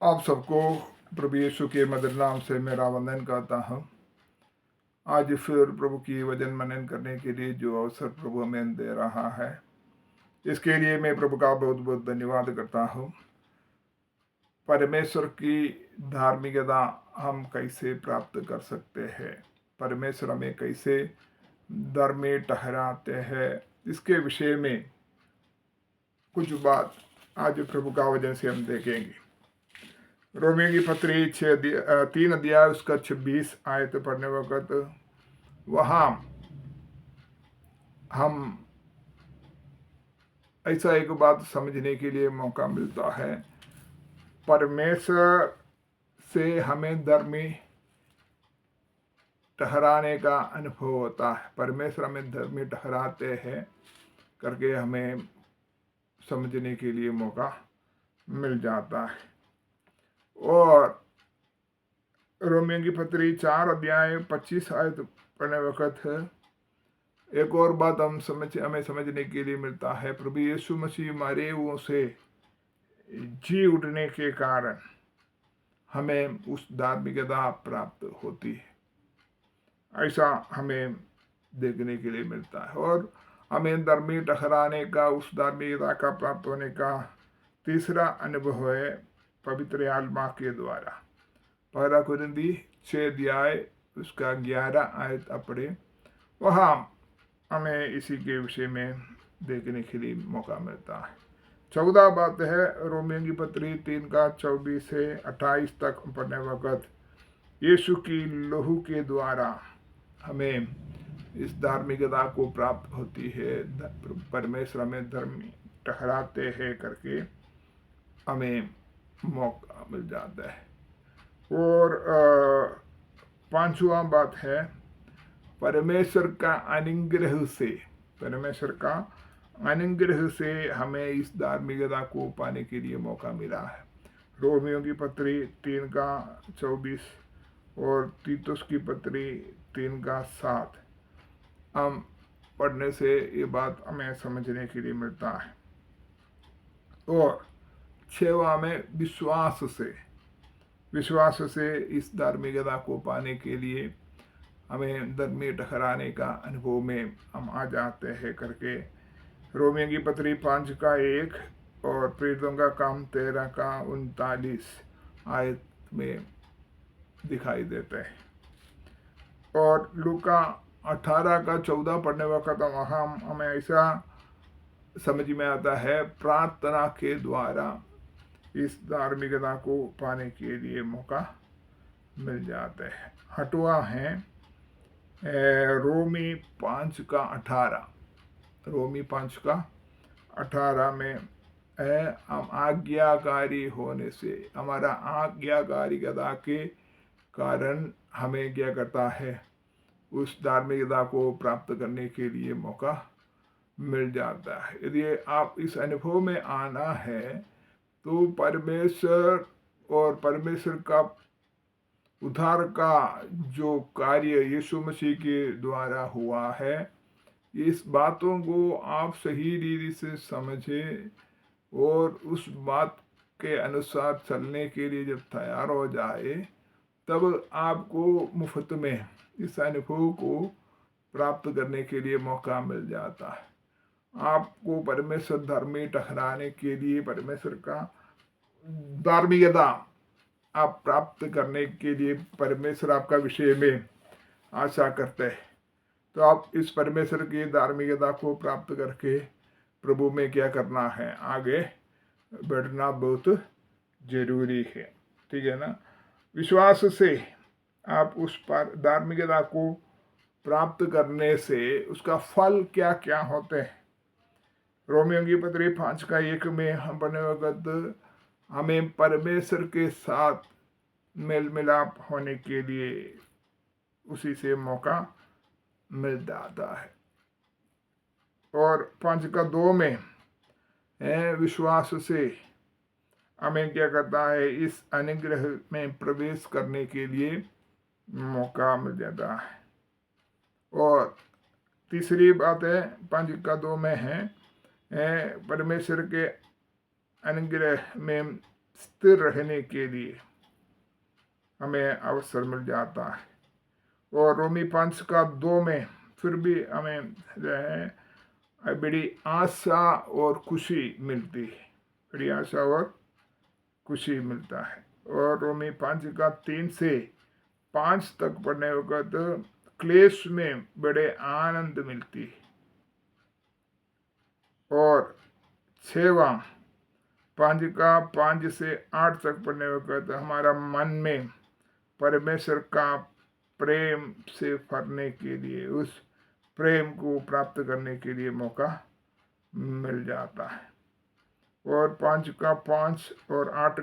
आप सबको प्रभु यीशु के मधुर नाम से मेरा वंदन करता हूँ। आज फिर प्रभु की वचन मनन करने के लिए जो अवसर प्रभु हमें दे रहा है, इसके लिए मैं प्रभु का बहुत बहुत धन्यवाद करता हूँ। परमेश्वर की धार्मिकता हम कैसे प्राप्त कर सकते हैं, परमेश्वर हमें कैसे धर्मी ठहराते हैं, इसके विषय में कुछ बात आज प्रभु का वचन से हम देखेंगे। रोमियो की पत्री 3 अध्याय उसका 26 आयत पढ़ने वक्त वहाँ हम ऐसा एक बात समझने के लिए मौका मिलता है। परमेश्वर से हमें धर्मी ठहराने का अनुभव होता है। परमेश्वर हमें धर्मी ठहराते हैं करके हमें समझने के लिए मौका मिल जाता है। और रोमियो की पत्री 4 अध्याय 25 आयत पढ़ने वक्त एक और बात हमें समझने के लिए मिलता है। प्रभु यीशु मसीह मरे हुओं से जी उठने के कारण हमें उस धार्मिकता प्राप्त होती है, ऐसा हमें देखने के लिए मिलता है। और हमें धर्मी ठहराने का, उस धार्मिकता का प्राप्त होने का तीसरा अनुभव है पवित्र आत्मा के द्वारा। 1 कुरिन्थी 6 अध्याय उसका 11 आयत पढ़े, वहाँ हमें इसी के विषय में देखने के लिए मौका मिलता है। 14 बात है रोमियो की पत्री 3 का 24 से 28 तक पढ़ने वक्त यीशु की लहू के द्वारा हमें इस धार्मिकता को प्राप्त होती है। परमेश्वर हमें धर्मी ठहराते हैं करके हमें मौका मिल जाता है। और 5वां बात है परमेश्वर का अनुग्रह से, परमेश्वर का अनुग्रह से हमें इस धार्मिकता को पाने के लिए मौका मिला है। रोमियो की पत्री 3 का 24 और तीतुस की पत्री 3 का 7 हम पढ़ने से ये बात हमें समझने के लिए मिलता है। और 6वां में विश्वास से इस धार्मिकता को पाने के लिए हमें धर्मी ठहराने का अनुभव में हम आ जाते हैं करके रोमियो की पत्री 5 का 1 और प्रेरितों का काम 13 का 39 आयत में दिखाई देते हैं। और लूका 18 का 14 पढ़ने वक्त वहाँ हमें ऐसा समझ में आता है प्रार्थना के द्वारा इस धार्मिकता को पाने के लिए मौका मिल जाता है। 8वां है रोमी 5 का 18, रोमी 5 का 18 में हम आज्ञाकारी होने से, हमारा आज्ञाकारिता के कारण हमें क्या करता है, उस धार्मिकता को प्राप्त करने के लिए मौका मिल जाता है। यदि आप इस अनुभव में आना है तो परमेश्वर और परमेश्वर का उद्धार का जो कार्य यीशु मसीह के द्वारा हुआ है, इस बातों को आप सही रीति से समझें और उस बात के अनुसार चलने के लिए जब तैयार हो जाए, तब आपको मुफ्त में इस अनुभव को प्राप्त करने के लिए मौका मिल जाता है। आपको परमेश्वर धर्मी ठहराने के लिए, परमेश्वर का धार्मिकता आप प्राप्त करने के लिए परमेश्वर आपका विषय में आशा करते हैं। तो आप इस परमेश्वर की धार्मिकता को प्राप्त करके प्रभु में क्या करना है, आगे बढ़ना बहुत जरूरी है। ठीक है ना। विश्वास से आप उस पर धार्मिकता को प्राप्त करने से उसका फल क्या क्या होते हैं। रोमियो की पत्री 5 का 1 में हम पढ़ने वक्त हमें परमेश्वर के साथ मेल मिलाप होने के लिए उसी से मौका मिल जाता है। और 5 का 2 में विश्वास से हमें क्या करता है, इस अनुग्रह में प्रवेश करने के लिए मौका मिल जाता है। और तीसरी बात है 5 का 2 में है परमेश्वर के अनुग्रह में स्थिर रहने के लिए हमें अवसर मिल जाता है। और रोमी 5:2 में फिर भी हमें जो है बड़ी आशा और खुशी मिलती है, बड़ी आशा और खुशी मिलता है। और रोमी 5:3 से 5 तक पढ़ने वक्त क्लेश में बड़े आनंद मिलती है। और 6वां 5 से 8 तक पढ़ने वक्त हमारा मन में परमेश्वर का प्रेम से भरने के लिए, उस प्रेम को प्राप्त करने के लिए मौका मिल जाता है। और 5 और 8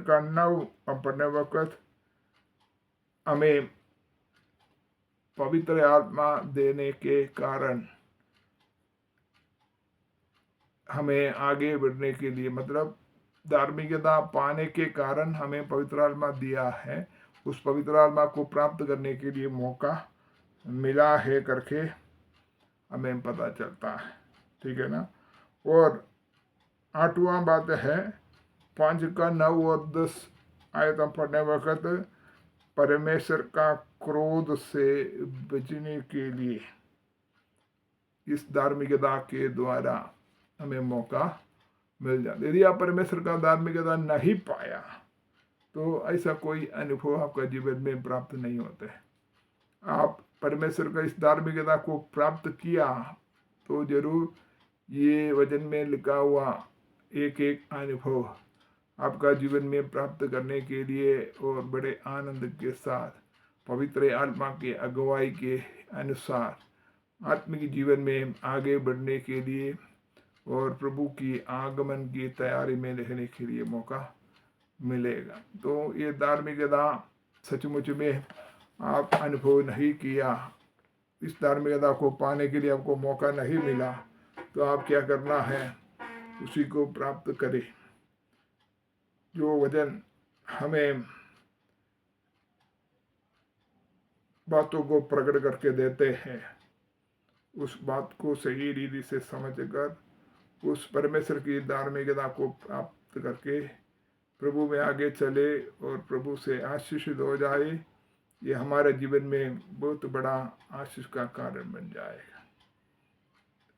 पढ़ने वक्त हमें पवित्र आत्मा देने के कारण हमें आगे बढ़ने के लिए, मतलब धार्मिकता पाने के कारण हमें पवित्र आत्मा दिया है, उस पवित्र आत्मा को प्राप्त करने के लिए मौका मिला है करके हमें पता चलता है। ठीक है ना। और 8वां बात है 5:9 और 10 आयत पढ़ने वक्त परमेश्वर का क्रोध से बचने के लिए इस धार्मिकता के द्वारा हमें मौका मिल जाता। यदि आप परमेश्वर का धार्मिकता नहीं पाया तो ऐसा कोई अनुभव आपका जीवन में प्राप्त नहीं होता है। आप परमेश्वर का इस धार्मिकता को प्राप्त किया तो जरूर ये वचन में लिखा हुआ एक एक अनुभव आपका जीवन में प्राप्त करने के लिए और बड़े आनंद के साथ पवित्र आत्मा के अगुवाई के अनुसार आत्मिक जीवन में आगे बढ़ने के लिए और प्रभु की आगमन की तैयारी में रहने के लिए मौका मिलेगा। तो ये धार्मिकता सचमुच में आप अनुभव नहीं किया, इस धार्मिकता को पाने के लिए आपको मौका नहीं मिला, तो आप क्या करना है, उसी को प्राप्त करें। जो वचन हमें बातों को प्रकट करके देते हैं, उस बात को सही रीति से समझकर उस परमेश्वर की धार्मिकता को प्राप्त करके प्रभु में आगे चले और प्रभु से आशीषित हो जाए, ये हमारे जीवन में बहुत बड़ा आशीष का कारण बन जाएगा।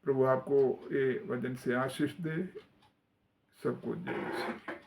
प्रभु आपको ये वचन से आशीष दे। सबको जय मसीह।